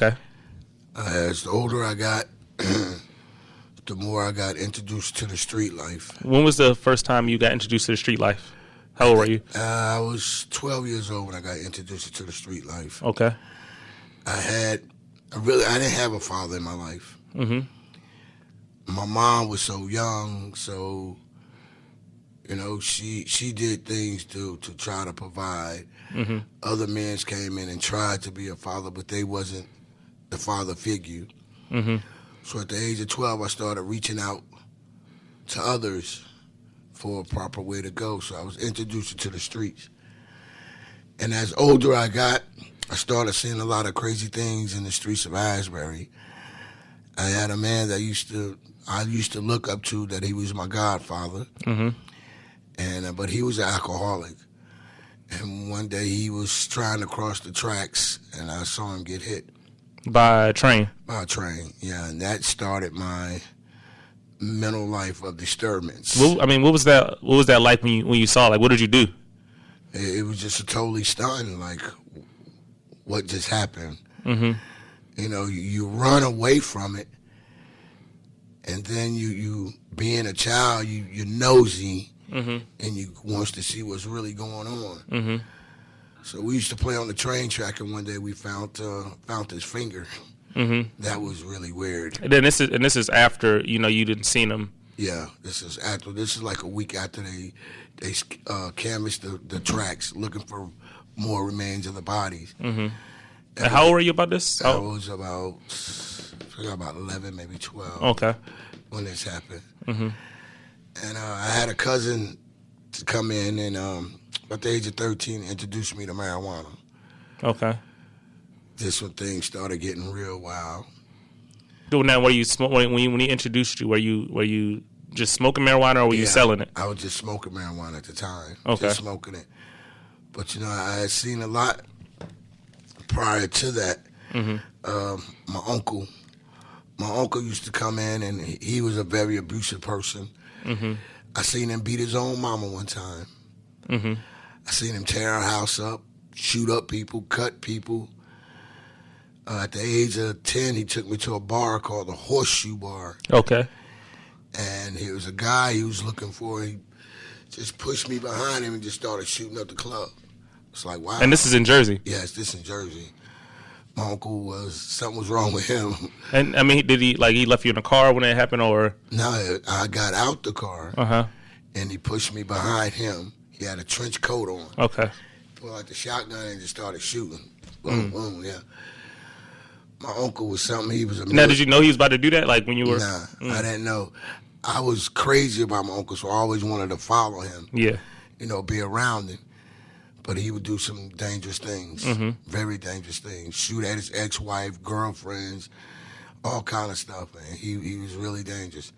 Okay. As the older I got, the more I got introduced to the street life. When was the first time you got introduced to the street life? How old were you? I was 12 years old when I got introduced to the street life. Okay. I didn't have a father in my life. Mm-hmm. My mom was so young, so she did things to try to provide. Mm-hmm. Other men came in and tried to be a father, but they wasn't the father figure. Mm-hmm. So at the age of 12, I started reaching out to others for a proper way to go. So I was introduced to the streets. And as older I got, I started seeing a lot of crazy things in the streets of Asbury. I had a man that I used to look up to, that he was my godfather. Mm-hmm. But he was an alcoholic. And one day he was trying to cross the tracks, and I saw him get hit. By a train? By a train, yeah. And that started my mental life of disturbance. What was that like when you saw it? Like, what did you do? It was just totally stunned, like, what just happened? Mm-hmm. You run away from it, and then you being a child, you're nosy, mm-hmm. and you wants to see what's really going on. Mm-hmm. So we used to play on the train track, and one day we found his finger. Mm-hmm. That was really weird. And then this is after you didn't see him. Yeah, this is like a week after they canvassed the tracks looking for more remains of the bodies. Mm-hmm. And how old were you about this? I was about 11, maybe 12. Okay. When this happened. Mm-hmm. And I had a cousin to come in and at the age of 13 introduced me to marijuana. Okay. Just when things started getting real wild. So now, what do you smoke when he introduced you? Were you just smoking marijuana, or were you selling it? I was just smoking marijuana at the time. Okay. Just smoking it. But I had seen a lot prior to that. Mm-hmm. My uncle used to come in, and he was a very abusive person. Mm-hmm. I seen him beat his own mama one time. Mm-hmm. I seen him tear our house up, shoot up people, cut people. At the age of 10, he took me to a bar called the Horseshoe Bar. Okay. And he was a guy he was looking for. He just pushed me behind him and just started shooting up the club. It's like, wow. And this is in Jersey? Yes, this is in Jersey. My uncle something was wrong with him. And, did he left you in the car when it happened, or? No, I got out the car. Uh-huh. And he pushed me behind him. He had a trench coat on. Okay. Pulled out the shotgun and just started shooting. Boom, boom, yeah. My uncle was something. He was a... Now, did you know he was about to do that? Like, when you were... Nah, I didn't know. I was crazy about my uncle, so I always wanted to follow him. Yeah. Be around him. But he would do some dangerous things. Mm-hmm. Very dangerous things. Shoot at his ex-wife, girlfriends, all kind of stuff, man. He was really dangerous.